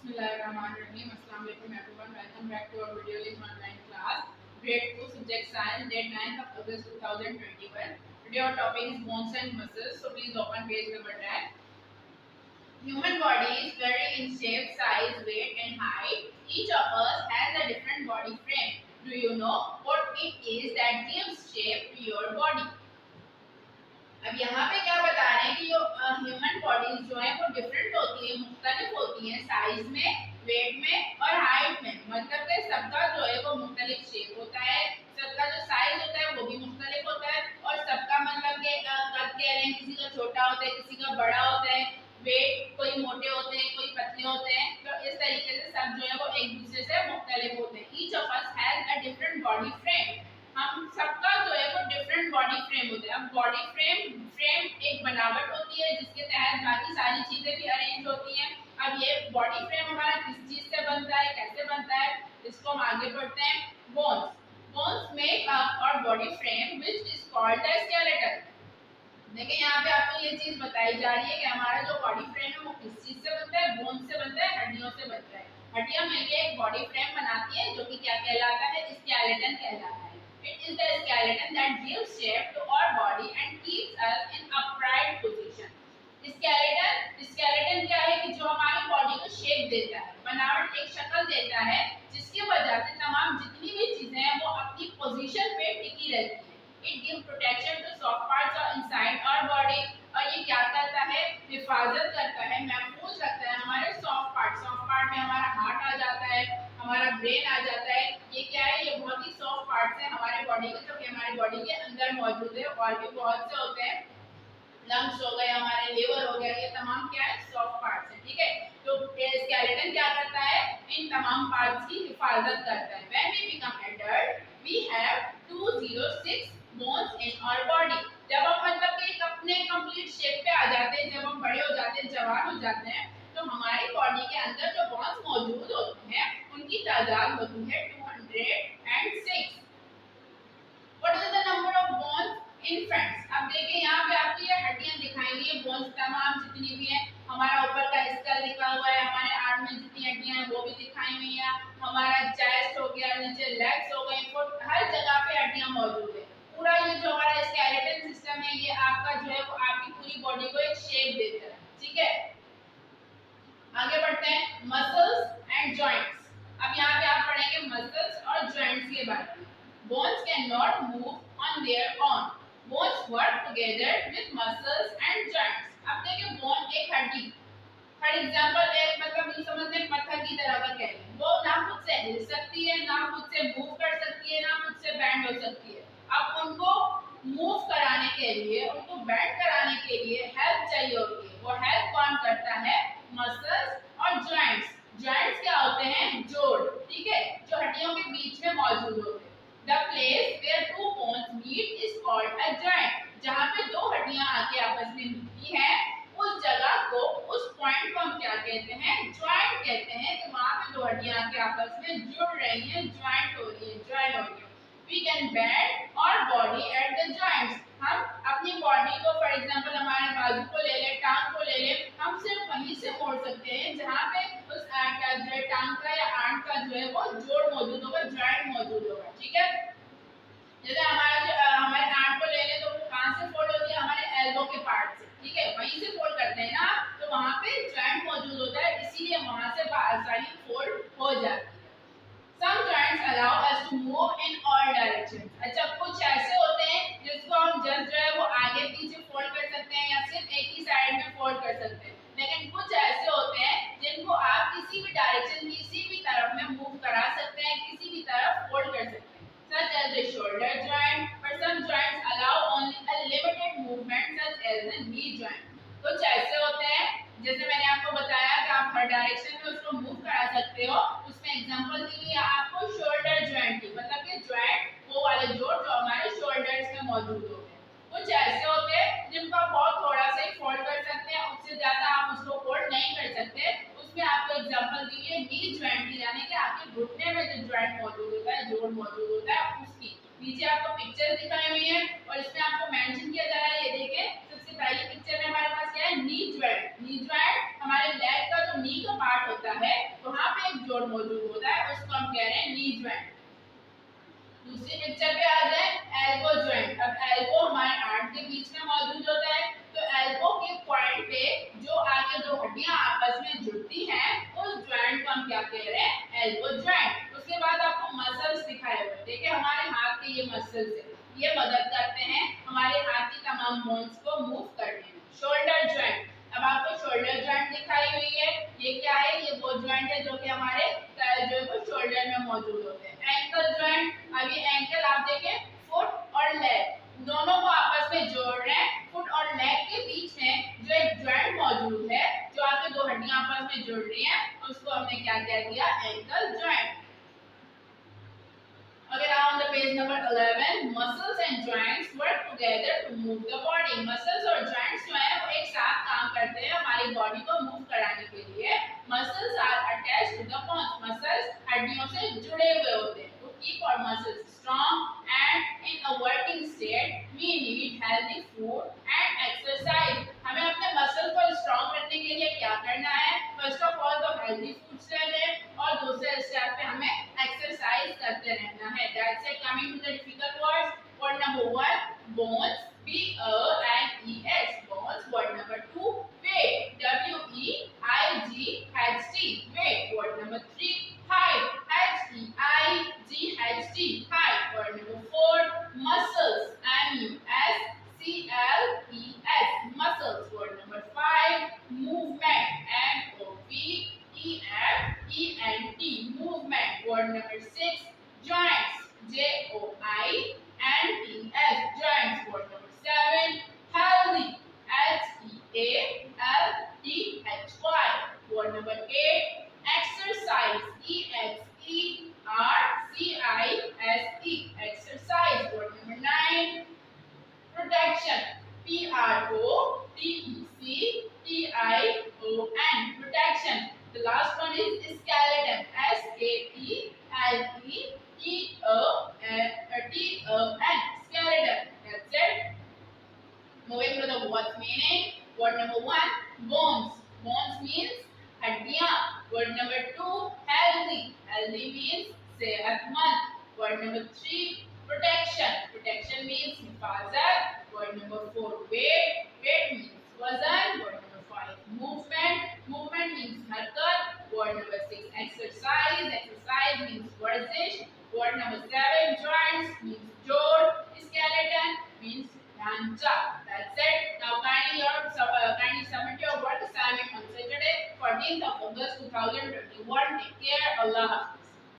Bismillahirrahmanirrahim. Assalamu alaikum everyone. Welcome back to our video link online class. Grade 2 Subject Science, date 9th of August 2021. Today our topic is bones and muscles. So please open page number 10. Human body is vary in shape, size, weight and height. Each of us has a different body frame. Do you know what it is that gives shape to your body? अब यहाँ पे क्या बता रहे हैं कि जो human bodies जो है वो डिफरेंट होती है, मुख्तलिफ होती हैं साइज में, वेट में और हाइट में। मतलब कि सबका जो है वो मुख्तलिफ शेप होता है, सबका जो साइज होता है वो भी मुख्तलिफ होता है और सबका मतलब कि कद कह रहे हैं, किसी का छोटा होता है, किसी का बड़ा होता है, वेट कोई मोटे होते हैं, कोई पतले होते हैं। तो इस तरीके से सब जो है वो एक दूसरे से मुख्तलिफ होते हैं। Each of us has a different body frame. हम सबका जो है वो डिफरेंट बॉडी फ्रेम होता है। अब बॉडी फ्रेम एक बनावट होती है जिसके तहत बाकी सारी चीजें भी अरेंज होती हैं। अब ये बॉडी फ्रेम हमारा किस चीज से बनता है, कैसे बनता है, इसको हम आगे बढ़ते हैं। बोन्स मेक अप और body frame which is called the skeleton. देखिए यहाँ पे आपको ये चीज बताई जा रही है कि हमारा जो बॉडी फ्रेम है वो किस चीज से बनता है, बोन से बनता है, हड्डियों से बनता है। हड्डियां मिलकर एक बॉडी फ्रेम बनाती है जो कि क्या कहलाता है, स्केलेटन कहलाता है। It is the skeleton that gives shape to our body and keeps us in upright position. Skeleton क्या है कि जो हमारी बॉडी को शेप देता है, बनावट एक शक्ल देता है जिसकी वजह से तमाम जितनी भी चीजें हैं वो अपनी पोजीशन पे टिकी रहती है। It gives protection to soft parts or inside our body और ये क्या करता है, हिफाजत करता है, महफूज रखता है हमारे सॉफ्ट पार्ट में हमारा हार्ट आ जाता है, हमारा ब्रेन आ जाता है। ये क्या है, ये बहुत ही सॉफ्ट पार्ट्स है हमारे बॉडी के जो कि हमारे बॉडी के अंदर मौजूद है। और भी बहुत से होते हैं, लंग्स हो गए, हमारे लिवर हो गया, ये तमाम क्या है, सॉफ्ट पार्ट्स है। ठीक है, तो स्केलेटन क्या करता है, इन तमाम पार्ट्स की हिफाजत करता है। When we become adult we have 206 bones in our body. जब हम मतलब कि एक अपने कंप्लीट शेप पे आ जाते हैं, जब हम बड़े हो जाते हैं, जवान हो जाते हैं, तो हमारी बॉडी के अंदर जो बोन्स मौजूद होते हैं उनकी तादाद होती है 206। What is the number of bones in fronts? अब देखिए यहाँ पे आपको ये हड्डियां दिखाई गई है, बोन्स तमाम जितनी भी हैं। हमारा ऊपर का स्कल लिखा हुआ है, हमारे आर्म में जितनी हड्डियां हैं वो भी दिखाई हुई है, हमारा चेस्ट हो गया, नीचे लेग्स हो गए, फुट, हर जगह पे हड्डियां मौजूद है। पूरा ये जो हमारा स्केलेटन सिस्टम है ये आपका जो है वो आपकी पूरी बॉडी को एक शेप देता है। ठीक है, आगे बढ़ते हैं, मसल्स एंड जॉइंट्स। अब यहाँ पे आप पढ़ेंगे मसल्स और जॉइंट्स के बारे में। Bones cannot move on their own. Bones work together with muscles and joints. अब देखिए बोन एक हड्डी, फॉर एग्जांपल एक मतलब ये समझते हैं पत्थर की तरह का कह लें, वो ना खुद से हिल सकती है, ना खुद से मूव कर सकती है, ना खुद से बेंड हो सकती है। अब उनको मूव कराने के लिए, उनको बेंड कराने के लिए हेल्प चाहिए होती है। वो हेल्प कौन करता है, मसल्स और जॉइंट्स। जॉइंट्स क्या होते हैं, जोड़। ठीक है, जो हड्डियों के बीच में मौजूद होते हैं। The place where two bones meet is called a joint. जहाँ पे दो हड्डियाँ आके आपस में मिलती हैं, उस जगह को, उस पॉइंट को हम क्या कहते हैं, ज्वाइंट कहते हैं। कि वहाँ पे दो हड्डियाँ आके आपस में जुड़ रही हैं, ज्वाइंट हो रही है, ज्वाइन हो रही है। We can bend our body at the joints. हम अपनी बॉडी को फॉर एग्जांपल हमारे बाजू को ले लें, टांग को ले लें, हम सिर्फ वहीं से मोड़ सकते हैं जहाँ पे उस टांग का या आर्म का जो है वो जोड़ मौजूद होगा, ज्वाइंट मौजूद होगा। ठीक है, जैसे हमारा जो हमारे आर्म को ले लें तो वो कहाँ से फोल्ड होती है, हमारे एल्बो के पार्ट से। ठीक है, वहीं से फोल्ड करते हैं ना, तो वहाँ पे ज्वाइंट मौजूद होता है, इसीलिए वहाँ से आसानी फोल्ड हो जाती है। Some joints allow us to move in all directions. अच्छा, कुछ ऐसे होते हैं जिसको हम जस्ट जो है वो आगे पीछे फोल्ड कर सकते हैं या सिर्फ एक ही साइड में फोल्ड कर सकते हैं। लेकिन कुछ ऐसे होते हैं जिनको आप किसी भी डायरेक्शन, किसी भी तरफ में मूव करा सकते हैं, किसी भी तरफ फोल्ड कर सकते हैं। Such as the shoulder joint, but some joints allow only a limited movement, such as the knee joint. कुछ ऐसे होते हैं जैसे मैंने आपको बताया कि आप हर डायरेक्शन में उसको मूव करा सकते हो। उसमें एग्जांपल दी हुई है आपको शोल्डर जॉइंट की, मतलब कि जॉइंट वो वाले जोड़ जो हमारे शोल्डर्स में मौजूद होते हैं। कुछ ऐसे होते हैं जिनको आप बहुत थोड़ा सा ही फोल्ड कर सकते हैं, उससे ज्यादा आप उसको फोल्ड नहीं कर सकते। उसमें आपको एग्जांपल दी हुई है नी जॉइंट की, यानी कि आपके घुटने में जो जॉइंट मौजूद होता है, जोड़ मौजूद होता है, उसकी। नीचे आपको पिक्चर दिखाई हुई है और इसमें आपको मेंशन किया जा रहा है, ये देखें। सबसे बताइए पिक्चर में हमारे पास क्या है, नी ज्वाइंट। नी ज्वाइंट हमारे लेग का जो नी का पार्ट होता है वहां पे एक जोड़ मौजूद होता है, उसको हम कह रहे हैं नी ज्वाइंट। दूसरी पिक्चर पे आ जाए, एल्बो ज्वाइंट। अब एल्बो हमारे आर्म के बीच में मौजूद होता है, तो एल्बो के पॉइंट पे जो आगे दो हड्डियां आपस में जुड़ती हैं उस ज्वाइंट को हम क्या कह रहे हैं, एल्बो ज्वाइंट। उसके बाद आपको मसल्स दिखाए हुए, देखिए हमारे हाथ के ये मसल्स है, ये मदद करते हैं हमारे हाथ की तमाम बोन्स को मूव करने में। शोल्डर ज्वाइंट, अब आपको शोल्डर ज्वाइंट दिखाई हुई है, ये क्या है, ये वो ज्वाइंट है जो कि हमारे जो है शोल्डर में मौजूद होते हैं। एंकल ज्वाइंट, अब ये एंकल आप देखें, फुट और लेग दोनों को आपस में जोड़ रहे हैं। फुट और लेग के बीच में जो एक ज्वाइंट मौजूद है, जो आपके दो हड्डियां आपस में जुड़ रही हैं, उसको हमने क्या कह दिया, ankle joint. Okay, now on the page number 11, muscles and joints work together to move the body. Muscles और joints जो है वो एक साथ काम करते हैं हमारी बॉडी को मूव कराने के लिए। Muscles are attached to the bones. Muscles हड्डियों से जुड़े हुए होते हैं। To keep our muscles strong and in a working state, we need healthy food and exercise. हमें अपने मसल को स्ट्रॉन्ग रखने के लिए क्या करना है? फर्स्ट ऑफ ऑल तो हेल्दी फूड्स लेने, और दूसरे स्टेप पे हमें एक्सरसाइज करते रहना है। That's it. Coming to the difficult words, word number 1 bones, B A N E S, bones. Word number 2 weight, W E I G H T, weight. Word number 3 height, H E I G H T, height. Word number 4 muscles, M U S C L E S, muscles. Word number 5 movement, M O V E M E N T, movement. Word number 6 joints, J O I N T S, joints. Word number 7 healthy, H E A L T H Y. Word number 8 exercise, E X E R C I S E, exercise. Word number 9 protection, P R O T E C T I O N, protection. The last one is skeleton, S K E L E T O T O N, skeleton. That's it. Moving to the word meaning. Word number 1 bones. Bones means हड्डियां. Word number 2 healthy. Healthy means सेहतमंद. Word number 3 protection. Protection means हिफाजत. Word number 4 weight. Weight means वजन. Word number 5 movement. Movement means हरकत. Word number 6 exercise. Exercise means वर्जिश. Word number 7 joints means जोड़. Skeleton means ढांचा. That's it. Now kindly submit your work assignment on Saturday, 14th of August 2021. Take care. Allah Hafiz.